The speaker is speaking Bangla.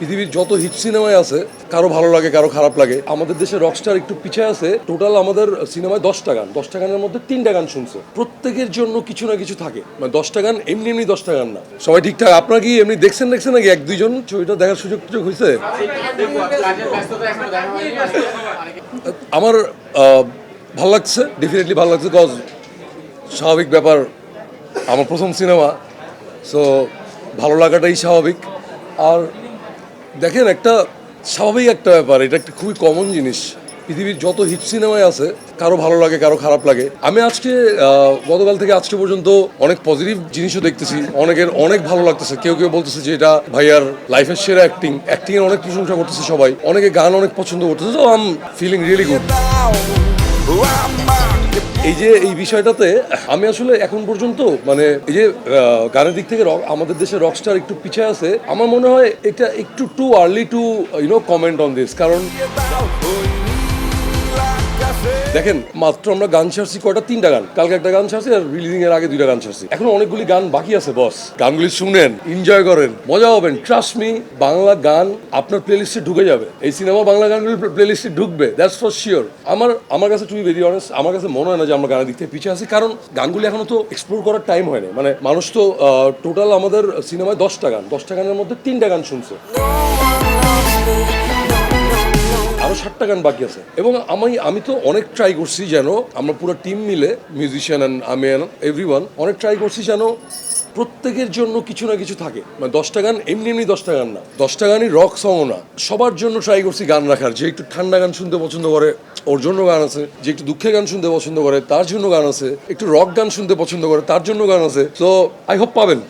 পৃথিবীর যত হিট সিনেমায় আছে কারো ভালো লাগে কারো খারাপ লাগে। আমাদের দেশে রকস্টার একটু পিছিয়ে আছে। টোটাল আমাদের সিনেমায় 10টা গানের মধ্যে 3টা গান শুনছে। প্রত্যেকের জন্য কিছু না কিছু থাকে, মানে 10টা গান এমনি এমনি 10টা গান না। সবাই ঠিকঠাক? আপনারা কি এমনি দেখছেন নাকি এক দুইজন ছবিটা দেখার সুযোগ হয়েছে? আমার ভালো লাগছে, ডেফিনেটলি ভালো লাগছে, কজ স্বাভাবিক ব্যাপার, আমার প্রথম সিনেমা, সো ভালো লাগাটাই স্বাভাবিক। আর দেখেন, স্বাভাবিক একটা ব্যাপার, এটা একটা খুবই কমন জিনিস। পৃথিবীর যত হিট সিনেমায় আছে কারো ভালো লাগে কারো খারাপ লাগে। আমি আজকে গতকাল থেকে আজকে পর্যন্ত অনেক পজিটিভ জিনিসও দেখতেছি, অনেকের অনেক ভালো লাগতেছে। কেউ বলতেছে যে এটা ভাইয়ার লাইফের সেরা অ্যাক্টিং এর অনেক প্রশংসা করতেছে সবাই, অনেকে গান অনেক পছন্দ করতেছে। তো I am feeling really good. এই বিষয়টাতে আমি আসলে এখন পর্যন্ত মানে এই যে গানের দিক থেকে আমাদের দেশে রকস্টার একটু পিছিয়ে আছে। আমার মনে হয় এটা একটু too early two comment on this. কারণ দেখেন, মাত্র আমরা গান ছাড়ছি কয়টা? 3টা গান। কালকে একটা গান ছাড়ছি, আর রিলিজিং এর আগে 2টা গান ছাড়ছি। এখন অনেকগুলি গান বাকি আছে বস। গানগুলি শুনেন, এনজয় করেন, মজা হবেন। ট্রাস্ট মি, বাংলা গান আপনার প্লেলিস্টে ঢুকে যাবে। এই সিনেমা বাংলা গানগুলি প্লেলিস্টে ঢুকবে, দ্যাটস ফর শিওর। আমার কাছে, টু বি ভেরি অনেস্ট, আমার কাছে মনে হয় না যে আমরা গানের দিক থেকে পিছিয়ে আছি। কারণ গানগুলি এখনো তো এক্সপ্লোর করার টাইম হয় না। মানে মানুষ তো টোটাল আমাদের সিনেমায় 10টা গানের মধ্যে 3টা গান শুনছে, আরো 7টা গান বাকি আছে। এবং আমি তো অনেক ট্রাই করছি যেন আমরা পুরো টিম মিলে, মিউজিশিয়ান অ্যান্ড আমি এভরিওয়ান, অনেক ট্রাই করছি যেন প্রত্যেকের জন্য কিছু না কিছু থাকে। মানে 10টা গান এমনি এমনি 10টা গান না, 10টা গানই রক সংও না। সবার জন্য ট্রাই করছি গান রাখার। যে একটু ঠান্ডা গান শুনতে পছন্দ করে ওর জন্য গান আছে, যে একটু দুঃখের গান শুনতে পছন্দ করে তার জন্য গান আছে, একটু রক গান শুনতে পছন্দ করে তার জন্য গান আছে। তো আই হোপ পাবেন।